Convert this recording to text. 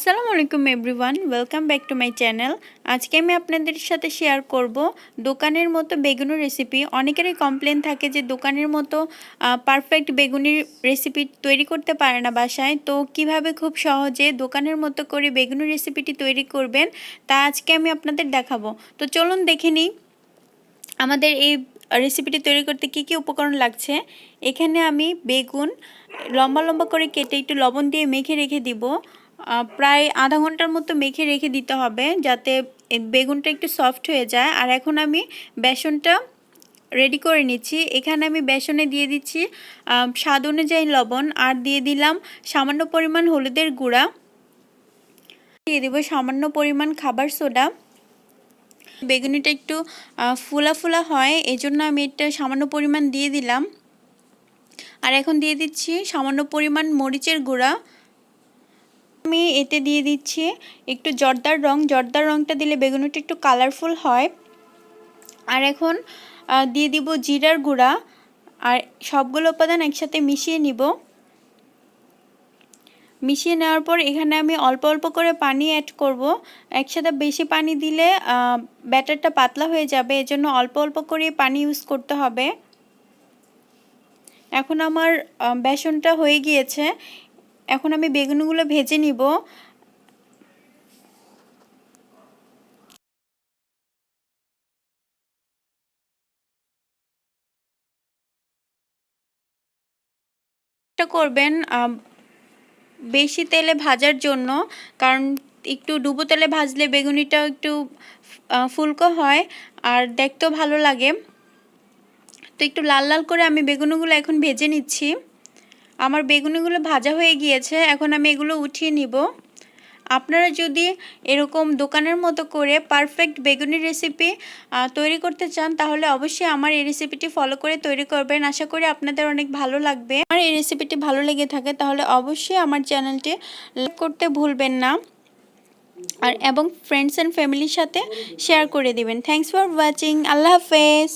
আসসালামু আলাইকুম everyone, welcome back to my channel. আজকে আমি আপনাদের সাথে শেয়ার করব দোকানের মতো বেগুনি রেসিপি। অনেকেরই কমপ্লেন থাকে যে দোকানের মতো পারফেক্ট বেগুনির রেসিপি তৈরি করতে পারে না বাসায়। তো কিভাবে খুব সহজে দোকানের মতো করে বেগুনি রেসিপিটি তৈরি করবেন তা আজকে আমি আপনাদের দেখাবো। তো চলুন দেখে নিই আমাদের এই রেসিপিটি তৈরি করতে কি কি উপকরণ লাগছে। এখানে আমি বেগুন লম্বা লম্বা করে কেটে একটু লবণ দিয়ে মেখে রেখে দিব। প্রায় আধা ঘন্টার মতো মেখে রেখে দিতে হবে যাতে বেগুনটা একটু সফট হয়ে যায়। আর এখন আমি বেসনটা রেডি করে নিচ্ছি। এখানে আমি বেসনে দিয়ে দিচ্ছি স্বাদ অনুযায়ী লবণ, আর দিয়ে দিলাম সামান্য পরিমাণ হলুদের গুঁড়া, দিয়ে দেবো সামান্য পরিমাণ খাবার সোডা। বেগুনিটা একটু ফুলা ফুলা হয়, এজন্য আমি এটা সামান্য পরিমাণ দিয়ে দিলাম। আর এখন দিয়ে দিচ্ছি সামান্য পরিমাণ মরিচের গুঁড়া। আমি এতে দিয়ে দিচ্ছি একটু জর্দার রং। জর্দার রংটা দিলে বেগুনিটা একটু কালারফুল হয়। আর এখন দিয়ে দিব জিরার গুঁড়া। আর সবগুলো উপাদান একসাথে মিশিয়ে নিব। মিশিয়ে নেওয়ার পর এখানে আমি অল্প অল্প করে পানি অ্যাড করব। একসাথে বেশি পানি দিলে ব্যাটারটা পাতলা হয়ে যাবে, এজন্য অল্প অল্প করে পানি ইউজ করতে হবে। এখন আমার বেসনটা হয়ে গিয়েছে। এখন আমি বেগুনগুলো ভেজে নিব। এটা করবেন বেশি তেলে ভাজার জন্য, কারণ একটু ডুবো তেলে ভাজলে বেগুনিটা একটু ফুলকো হয় আর দেখতেও ভালো লাগে। তো একটু লাল লাল করে আমি বেগুনিগুলো এখন ভেজে নিচ্ছি। আমার বেগুনিগুলো ভাজা হয়ে গিয়েছে, এখন আমি এগুলো উঠিয়ে নিব। আপনারা যদি এরকম দোকানের মতো করে পারফেক্ট বেগুনি রেসিপি তৈরি করতে চান তাহলে অবশ্যই আমার এই রেসিপিটি ফলো করে তৈরি করবেন। আশা করি আপনাদের অনেক ভালো লাগবে। আমার এই রেসিপিটি ভালো লেগে থাকে তাহলে অবশ্যই আমার চ্যানেলটি লাইক করতে ভুলবেন না, আর এবং ফ্রেন্ডস অ্যান্ড ফ্যামিলির সাথে শেয়ার করে দিবেন। Thanks for watching. আল্লাহ হাফেজ।